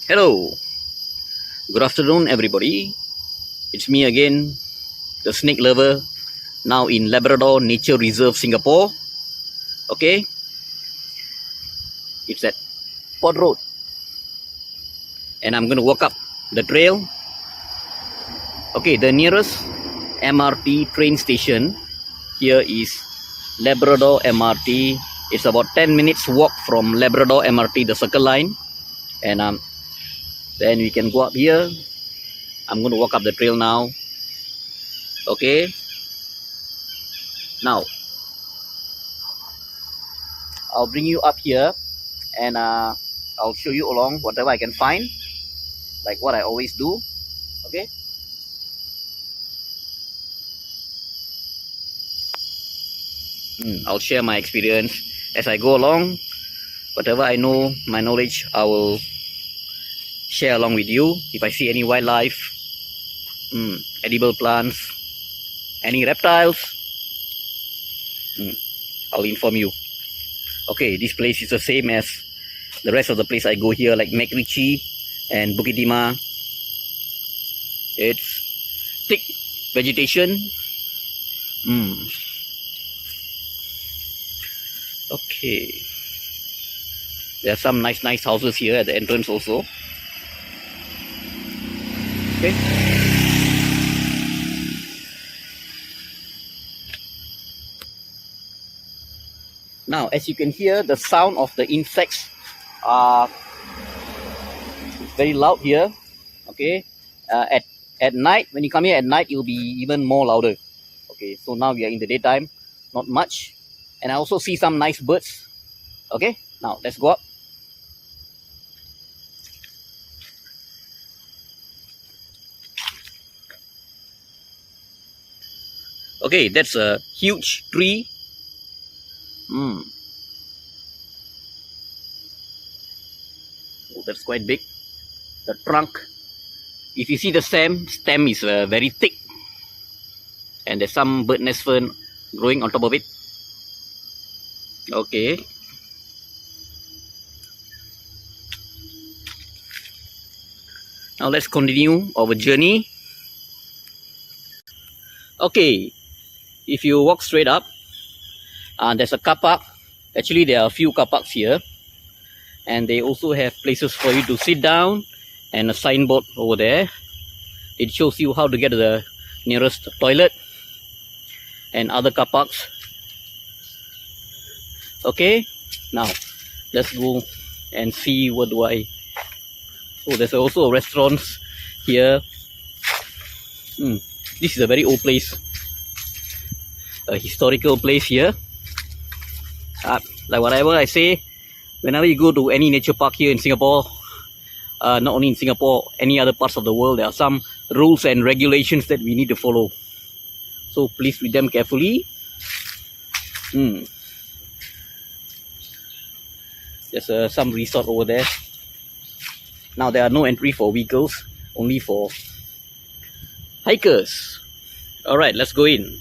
Hello, good afternoon, everybody. It's me again, the snake lover, now in Labrador Nature Reserve, Singapore. Okay, it's at Port Road, and I'm going to walk up the trail. Okay, the nearest MRT train station here is Labrador MRT. It's about 10 minutes walk from Labrador MRT, the Circle Line, and then we can go up here. I'm going to walk up the trail now. Okay, now I'll bring you up here, and I'll show you along whatever I can find, like what I always do. Okay, I'll share my experience as I go along. Whatever I know, my knowledge, I will share along with you. If I see any wildlife, edible plants, any reptiles, I'll inform you. Okay, this place is the same as the rest of the place I go here, like MacRitchie and Bukit Timah. It's thick vegetation. Okay, there are some nice houses here at the entrance also. Okay, now as you can hear, the sound of the insects are very loud here. Okay, at night, when you come here at night, it will be even more louder. Okay, so now we are in the daytime, not much, and I also see some nice birds. Okay, now let's go up. Okay, that's a huge tree. Oh, that's quite big. The trunk, if you see the stem is very thick, and there's some bird nest fern growing on top of it. Okay, now let's continue our journey. Okay, if you walk straight up, there's a car park. Actually, there are a few car parks here, and they also have places for you to sit down, and a signboard over there. It shows you how to get to the nearest toilet and other car parks. Okay, now let's go and see what do I. Oh, there's also a restaurant here. This is a very old place, a historical place here. Like whatever I say, whenever you go to any nature park here in Singapore, not only in Singapore, any other parts of the world, there are some rules and regulations that we need to follow. So please read them carefully. There's some resort over there. Now there are no entry for vehicles, only for hikers. Alright, let's go in.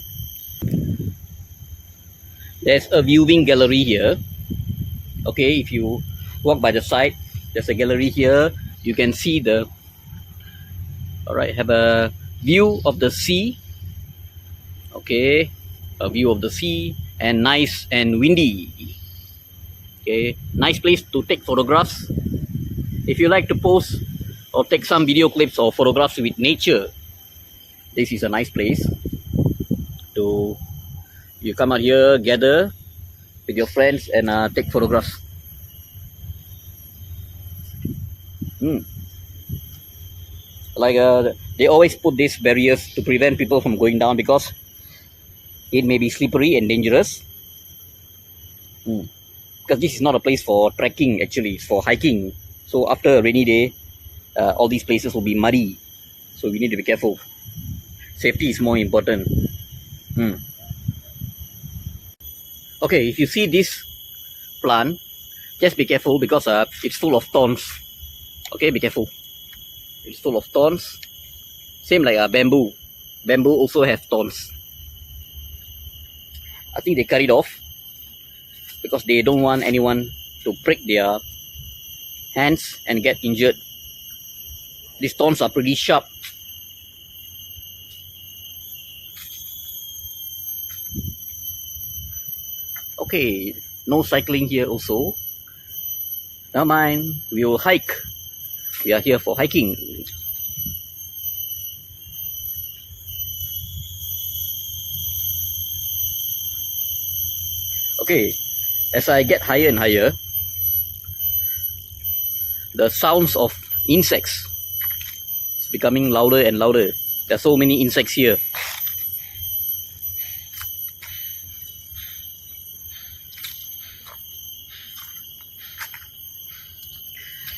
There's a viewing gallery here. Okay, if you walk by the side, there's a gallery here. You can see the, alright, have a view of the sea. Okay, a view of the sea, and nice and windy. Okay, nice place to take photographs. If you like to pose or take some video clips or photographs with nature, this is a nice place to, you come out here, gather with your friends, and take photographs. Like they always put these barriers to prevent people from going down, because it may be slippery and dangerous. Because this is not a place for trekking, actually it's for hiking. So after a rainy day, all these places will be muddy, so we need to be careful. Safety is more important. Okay, if you see this plant, just be careful, because it's full of thorns. Okay, be careful. It's full of thorns. Same like bamboo. Bamboo also have thorns. I think they cut it off because they don't want anyone to prick their hands and get injured These thorns are pretty sharp. Okay, no cycling here also. Never mind, we will hike. We are here for hiking. Okay, as I get higher and higher, the sounds of insects is becoming louder and louder. There are so many insects here.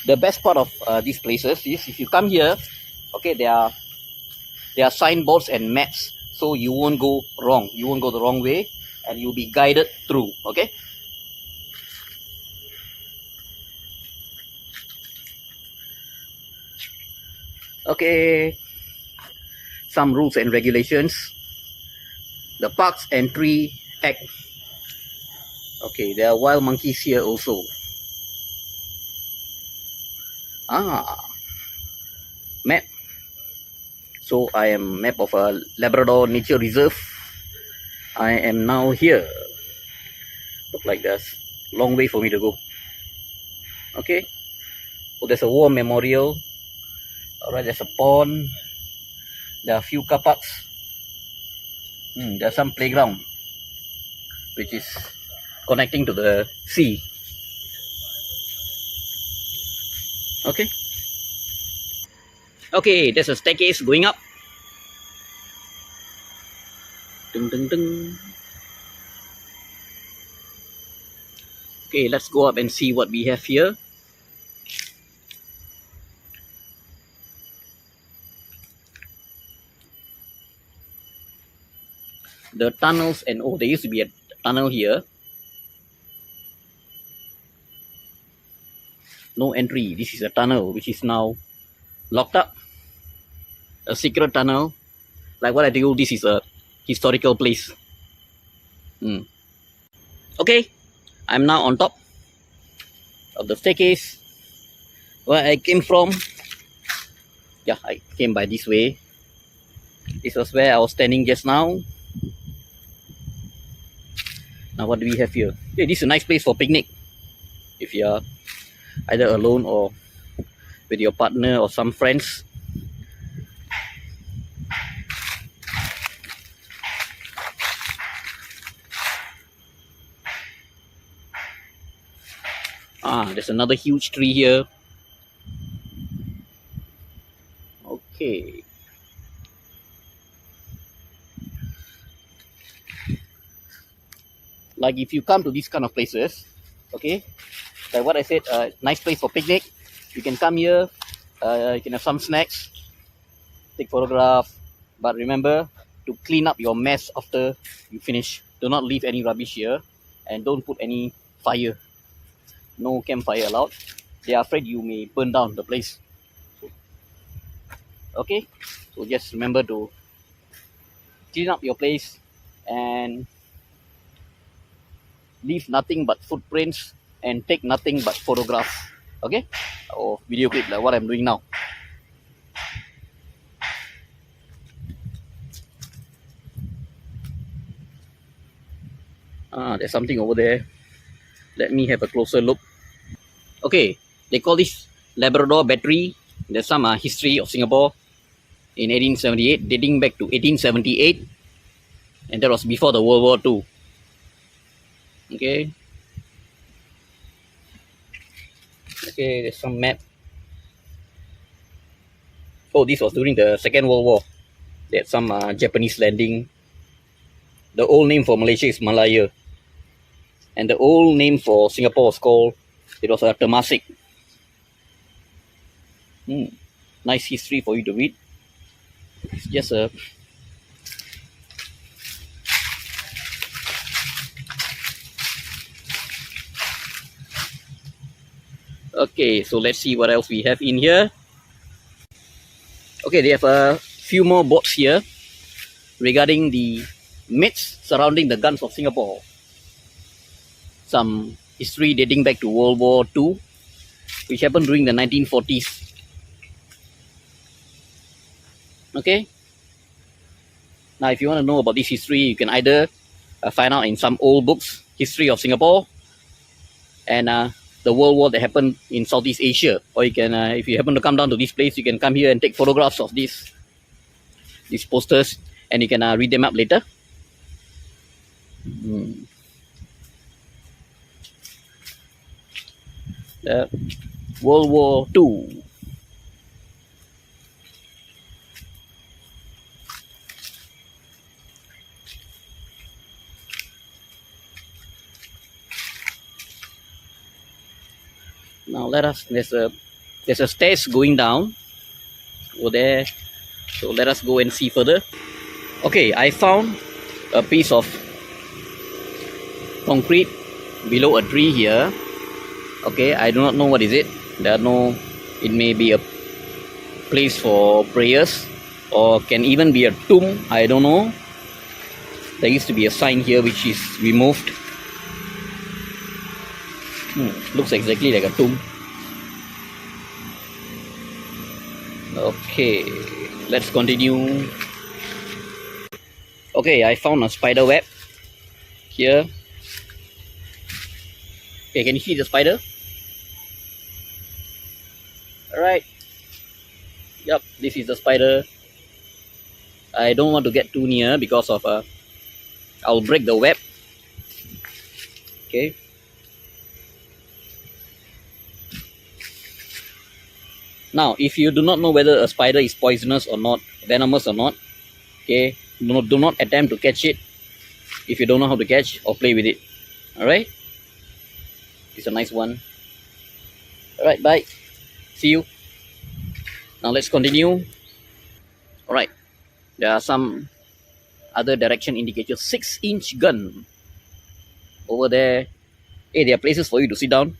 The best part of these places is if you come here, okay, there are signboards and maps, so you won't go wrong. You won't go the wrong way, and you'll be guided through. Okay. Okay. Some rules and regulations. The Parks Entry Act. Okay, there are wild monkeys here also. Map. So I am map of a Labrador Nature Reserve. I am now here. Look like there's long way for me to go. Okay. So there's a war memorial. Alright, there's a pond. There are a few car parks. There's some playground, which is connecting to the sea. Okay. Okay, there's a staircase going up. Ding, ding, ding. Okay, let's go up and see what we have here. The tunnels, and oh, there used to be a tunnel here. No entry. This is a tunnel which is now locked up. A secret tunnel. Like what I told you, this is a historical place. Okay, I'm now on top of the staircase where I came from. Yeah, I came by this way. This was where I was standing just now. Now what do we have here? Okay, this is a nice place for picnic. If you are either alone or with your partner or some friends. There's another huge tree here. Okay. Like if you come to these kind of places, okay, like what I said, nice place for picnic. You can come here, you can have some snacks, take photograph, but remember to clean up your mess after you finish. Do not leave any rubbish here, and don't put any fire. No campfire allowed. They are afraid you may burn down the place. Okay, so just remember to clean up your place and leave nothing but footprints and take nothing but photographs. Okay, or video clip like what I'm doing now. There's something over there. Let me have a closer look. Okay, they call this Labrador Battery. There's some history of Singapore in 1878, dating back to 1878, and that was before the World War II. Okay. Okay, there's some map. Oh, this was during the Second World War. They had some Japanese landing. The old name for Malaysia is Malaya. And the old name for Singapore was called, it was a Temasek. Nice history for you to read. It's just a... Okay, so let's see what else we have in here. Okay, they have a few more boards here regarding the myths surrounding the guns of Singapore. Some history dating back to World War II, which happened during the 1940s. Okay. Now, if you want to know about this history, you can either find out in some old books, history of Singapore, and the world war that happened in Southeast Asia. Or you can, if you happen to come down to this place, you can come here and take photographs of these posters, and you can read them up later. The World War II. Now let us. There's a stairs going down over there. So let us go and see further. Okay, I found a piece of concrete below a tree here. Okay, I do not know what is it. There are no. It may be a place for prayers, or can even be a tomb. I don't know. There used to be a sign here which is removed. Looks exactly like a tomb. Okay, let's continue. Okay, I found a spider web here. Okay, can you see the spider? Alright. Yep, this is the spider. I don't want to get too near because of I'll break the web. Okay. Now, if you do not know whether a spider is poisonous or not, venomous or not, okay, do not attempt to catch it if you don't know how to catch or play with it. Alright? It's a nice one. Alright, bye. See you. Now let's continue. Alright. There are some other direction indicators. 6-inch gun. Over there. Hey, there are places for you to sit down.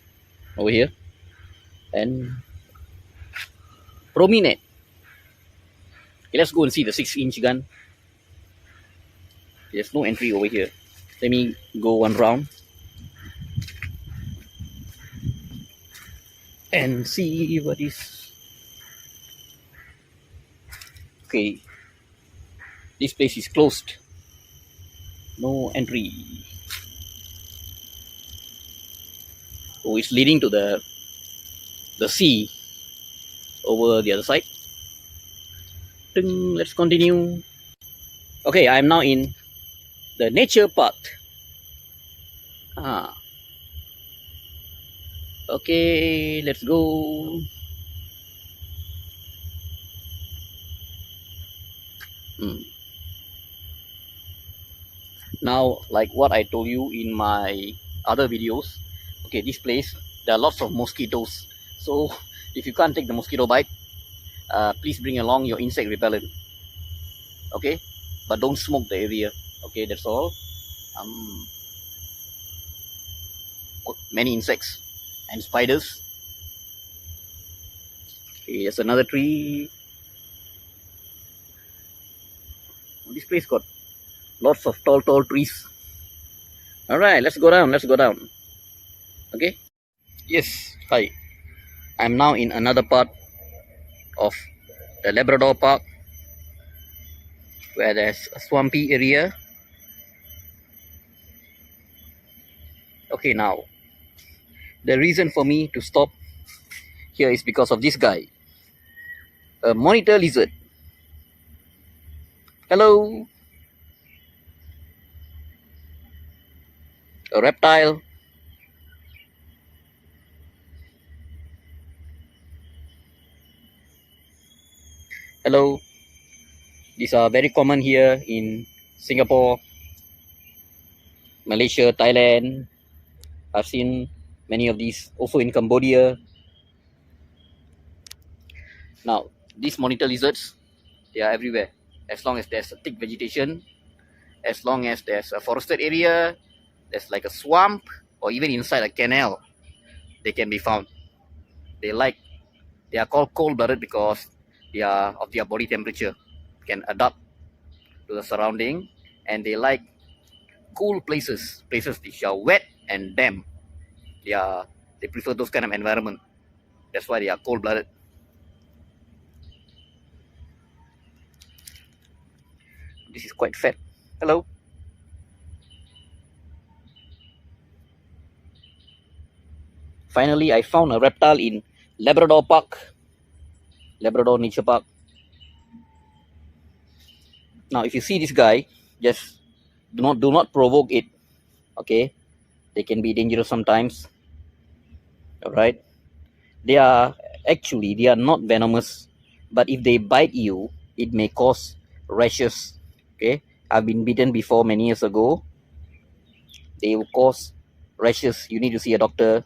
Over here. And promenade. Okay, let's go and see the 6-inch gun. There's no entry over here. Let me go one round and see what is. Okay, this place is closed. No entry. Oh, it's leading to the sea over the other side. Let's continue. Okay, I'm now in the nature park. Okay, let's go. Now, like what I told you in my other videos, okay, this place, there are lots of mosquitoes. So if you can't take the mosquito bite, please bring along your insect repellent. Okay, but don't smoke the area. Okay, that's all. Many insects and spiders. Okay, there's another tree. This place got lots of tall trees. All right, let's go down. Okay. Yes. Hi. I'm now in another part of the Labrador Park, where there's a swampy area. Okay, now the reason for me to stop here is because of this guy, a monitor lizard. Hello. A reptile. Hello. These are very common here in Singapore, Malaysia, Thailand. I've seen many of these also in Cambodia. Now, these monitor lizards, they are everywhere. As long as there's a thick vegetation, as long as there's a forested area, there's like a swamp, or even inside a canal, they can be found. They are called cold-blooded because they are of their body temperature, can adapt to the surrounding, and they like cool places which are wet and damp. They prefer those kind of environment. That's why they are cold-blooded. This is quite fat. Hello. Finally, I found a reptile in Labrador Park, Labrador Nature Park. Now, if you see this guy, just do not provoke it. Okay, they can be dangerous sometimes. All right, they are not venomous, but if they bite you, it may cause rashes. Okay, I've been bitten before many years ago. They will cause rashes. You need to see a doctor,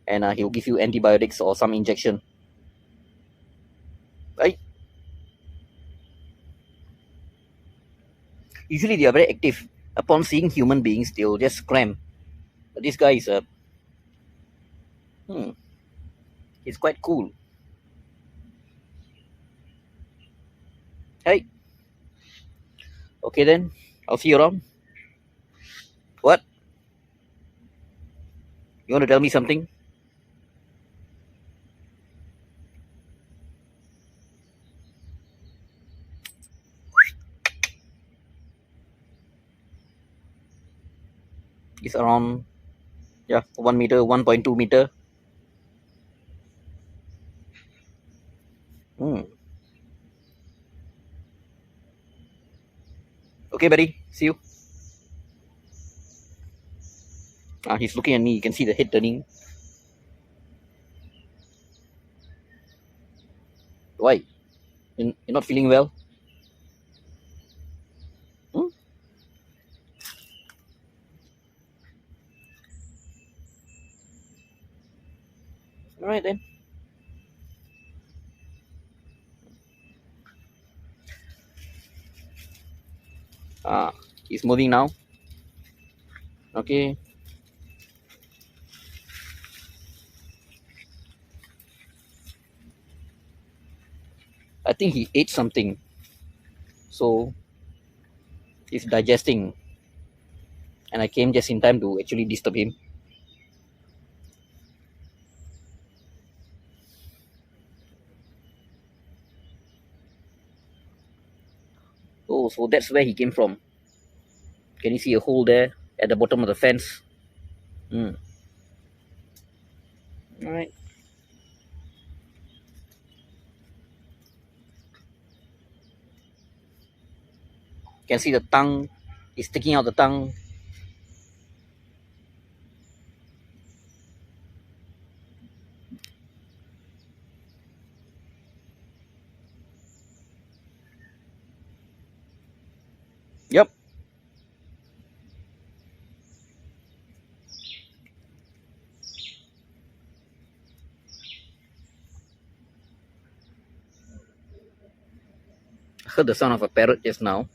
and he'll give you antibiotics or some injection. Right? Usually they are very active. Upon seeing human beings, they'll just scram. But this guy is he's quite cool. Hey, okay then, I'll see you around. What? You want to tell me something? It's around, 1 meter, 1.2 meter. Okay, buddy. See you. He's looking at me. You can see the head turning. Why? You're not feeling well? Hmm? All right then. He's moving now. Okay. I think he ate something. So he's digesting. And I came just in time to actually disturb him. Oh, so that's where he came from. Can you see a hole there at the bottom of the fence? All right. You can see the tongue. He's sticking out the tongue. Yep. I heard the sound of a parrot just now.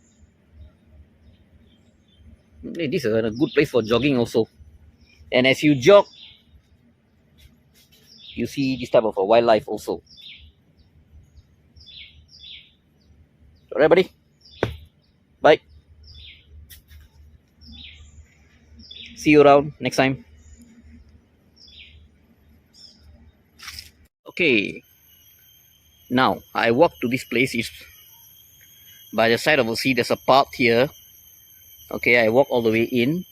This is a good place for jogging also. And as you jog, you see this type of a wildlife also. Alright, buddy. Bye. See you around next time. Okay. Now, I walk to this place. It's by the side of the sea. There's a path here. Okay, I walk all the way in.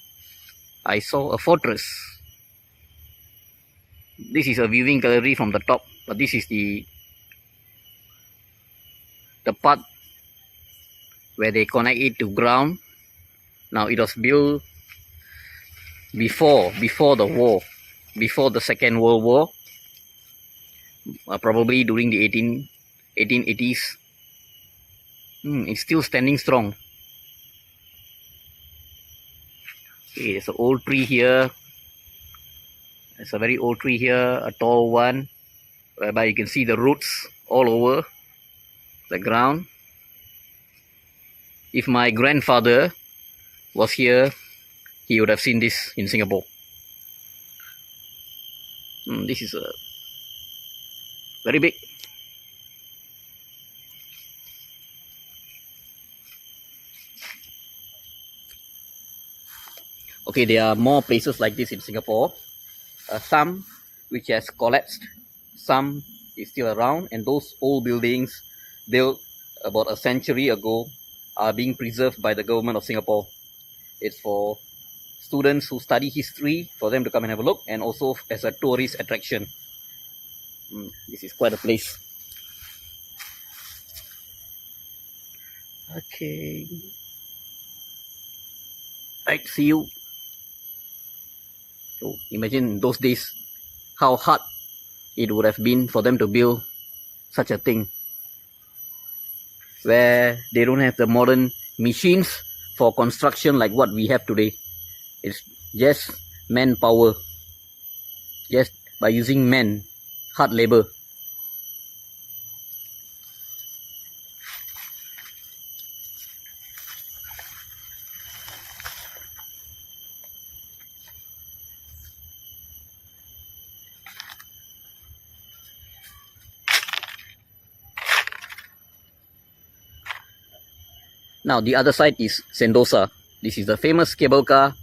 I saw a fortress. This is a viewing gallery from the top, but this is the part where they connect it to ground. Now it was built before the war, before the Second World War, probably during the 1880s. It's still standing strong. Okay, there's an old tree here. There's a very old tree here, a tall one, whereby you can see the roots all over the ground. If my grandfather was here, he would have seen this in Singapore. This is very big. Okay, there are more places like this in Singapore. Some which has collapsed, some is still around, and those old buildings built about a century ago are being preserved by the government of Singapore. It's for students who study history, for them to come and have a look, and also as a tourist attraction. This is quite a place. Okay. Right, see you. So imagine those days how hard it would have been for them to build such a thing, where they don't have the modern machines for construction like what we have today. It's just manpower, just by using men, hard labor. Now the other side is Sentosa. This is the famous cable car.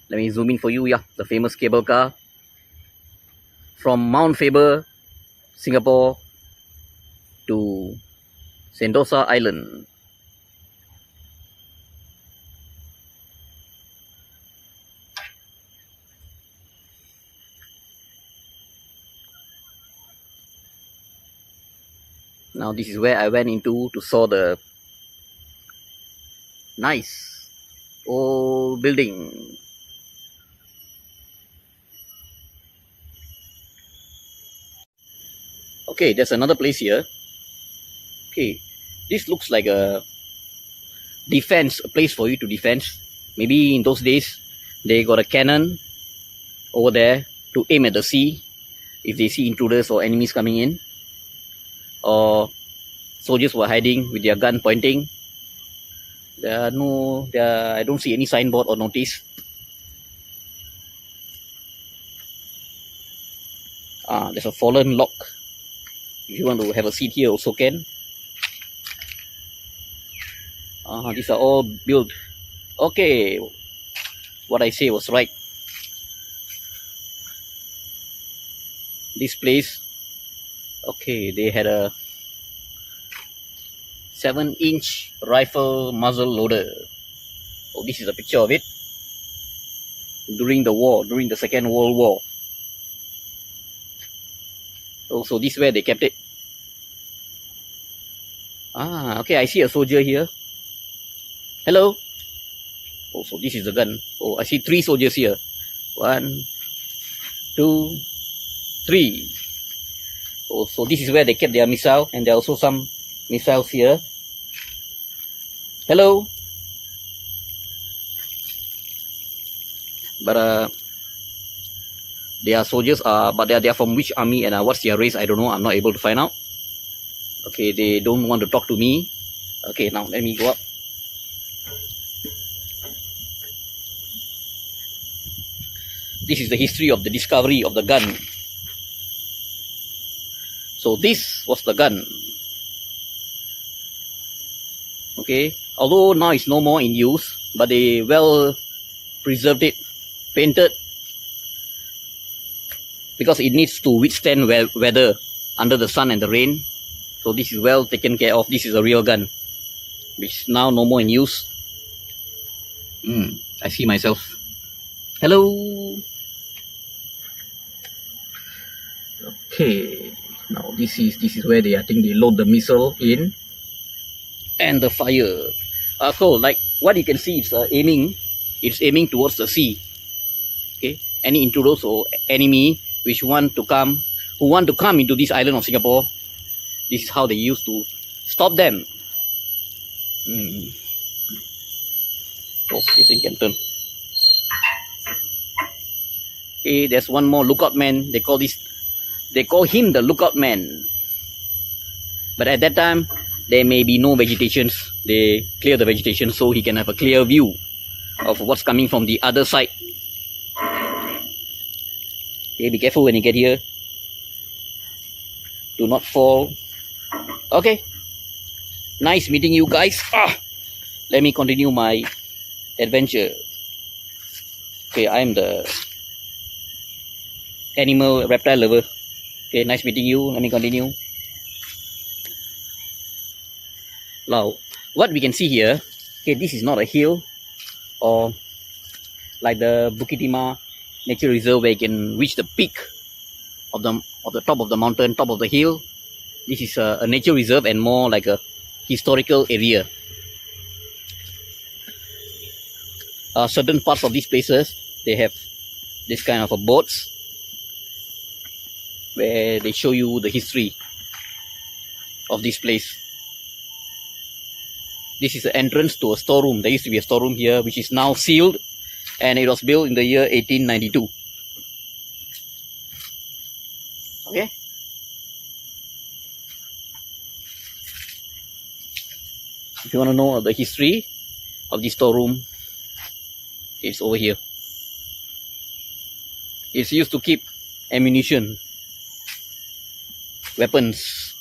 Let me zoom in for you. Yeah, the famous cable car from Mount Faber, Singapore, to Sentosa Island. Now this is where I went into to saw the nice old building. Okay, there's another place here. Okay, this looks like a defense, a place for you to defense. Maybe in those days they got a cannon over there to aim at the sea if they see intruders or enemies coming in, or soldiers were hiding with their gun pointing. I don't see any signboard or notice. There's a fallen log. If you want to have a seat here also can. These are all built. Okay, what I say was right. This place, okay, they had a 7-inch rifle muzzle loader. Oh, this is a picture of it during the war, during the Second World War. Oh, so this is where they kept it. Okay, I see a soldier here. Hello. Oh, so this is the gun. Oh, I see 3 soldiers here. 1, 2, 3. Oh, so this is where they kept their missile, and there are also some missiles here. Hello. But they are soldiers, but they are from which army and what's their race, I don't know. I'm not able to find out. Okay, they don't want to talk to me. Okay, now let me go up. This is the history of the discovery of the gun. So this was the gun. Okay, although now it's no more in use, but they well preserved it, painted, because it needs to withstand weather under the sun and the rain. So this is well taken care of. This is a real gun, which is now no more in use. I see myself. Hello. Okay, now this is where I think they load the missile in and the fire. So like what you can see, it's aiming towards the sea. Okay, any intruders or enemy who want to come into this island of Singapore, this is how they used to stop them. Oh, this thing can turn. Okay, there's one more lookout man. They call him the lookout man. But at that time, there may be no vegetations. They clear the vegetation so he can have a clear view of what's coming from the other side. Okay, be careful when you get here. Do not fall. Okay. Nice meeting you guys. Let me continue my adventure. Okay, I am the animal reptile lover. Okay, nice meeting you. Let me continue. Now, what we can see here, okay, this is not a hill or like the Bukit Timah Nature Reserve where you can reach the peak of the top of the mountain, top of the hill. This is a nature reserve and more like a historical area. Certain parts of these places, they have this kind of a boats where they show you the history of this place. This is the entrance to a storeroom. There used to be a storeroom here, which is now sealed, and it was built in the year 1892. Okay. If you want to know the history of this storeroom, it's over here. It's used to keep ammunition, weapons.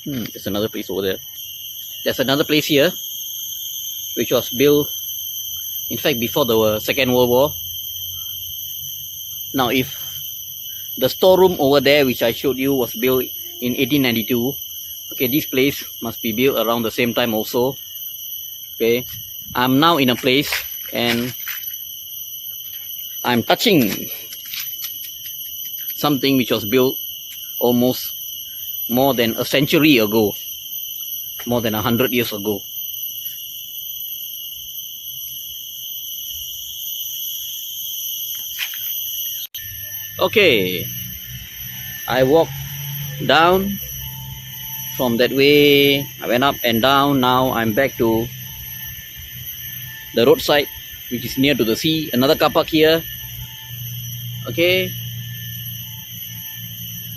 There's another place over there. There's another place here, which was built, in fact, before the Second World War. Now, if the storeroom over there, which I showed you, was built in 1892, okay, this place must be built around the same time also. Okay, I'm now in a place and I'm touching something which was built almost more than a century ago, more than 100 years ago. Okay, I walked down from that way. I went up and down. Now I'm back to the roadside, which is near to the sea. Another car park here. Okay,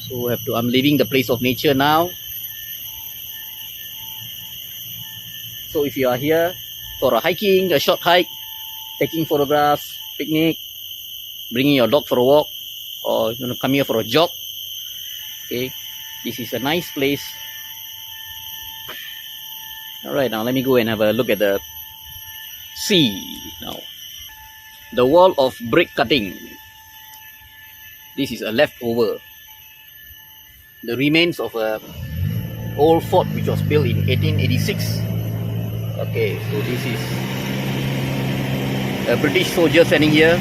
so I'm leaving the place of nature now. So if you are here for a hiking, a short hike, taking photographs, picnic, bringing your dog for a walk, or you want to come here for a jog, okay, this is a nice place. Alright, now let me go and have a look at the sea now. The wall of brick cutting. This is a leftover. The remains of a old fort which was built in 1886. Okay, so this is a British soldier standing here.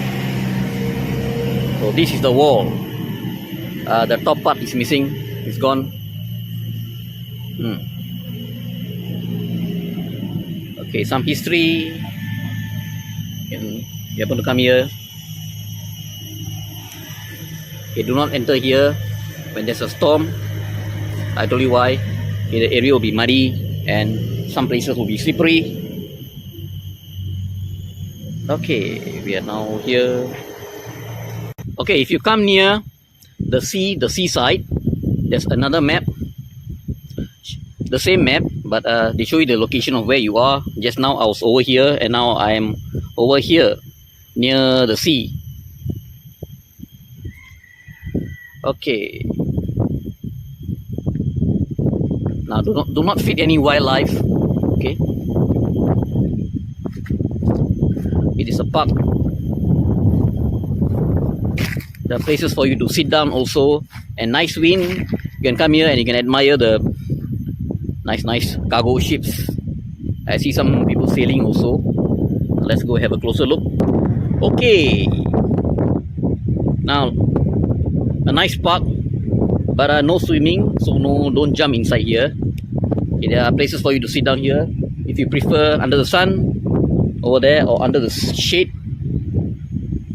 So this is the wall. The top part is missing. It's gone. Okay, some history. You happen to come here. Okay, do not enter here when there's a storm. I told you why. Okay, the area will be muddy and some places will be slippery. Okay, we are now here. Okay, if you come near the seaside, there's another map. The same map, but they show you the location of where you are. Just now I was over here, and now I am over here near the sea. Okay. Now do not feed any wildlife. Okay. It is a park. There are places for you to sit down also, and nice wind. You can come here and you can admire the nice cargo ships. I see some people sailing also. Let's go have a closer look. Okay. Now, a nice park, but no swimming, so don't jump inside here. Okay, there are places for you to sit down here. If you prefer under the sun, over there, or under the shade,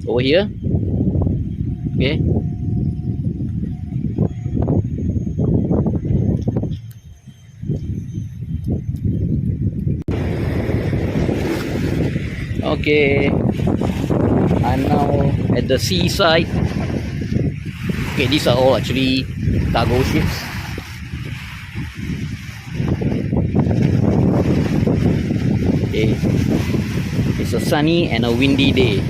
over here. Okay. Okay, I'm now at the seaside. Okay, these are all actually cargo ships. Okay, it's a sunny and a windy day.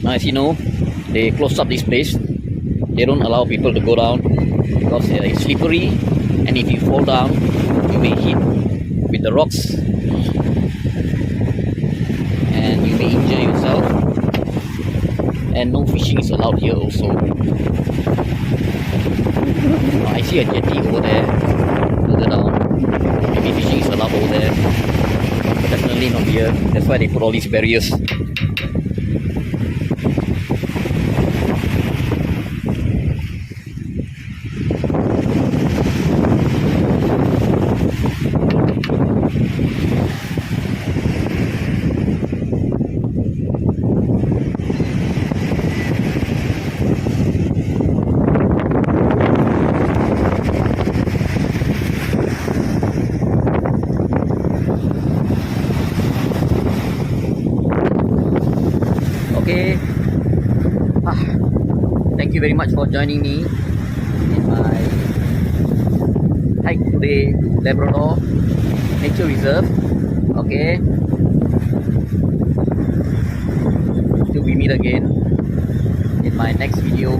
Now, as you know, they closed up this place. They don't allow people to go down. because it's slippery, and if you fall down, you may hit with the rocks and you may injure yourself. And no fishing is allowed here also. I see a jetty over there, further down. Maybe fishing is allowed over there, but definitely not here. That's why they put all these barriers. Okay, thank you very much for joining me in my hike today to Labrador Nature Reserve. Okay, till we meet again in my next video.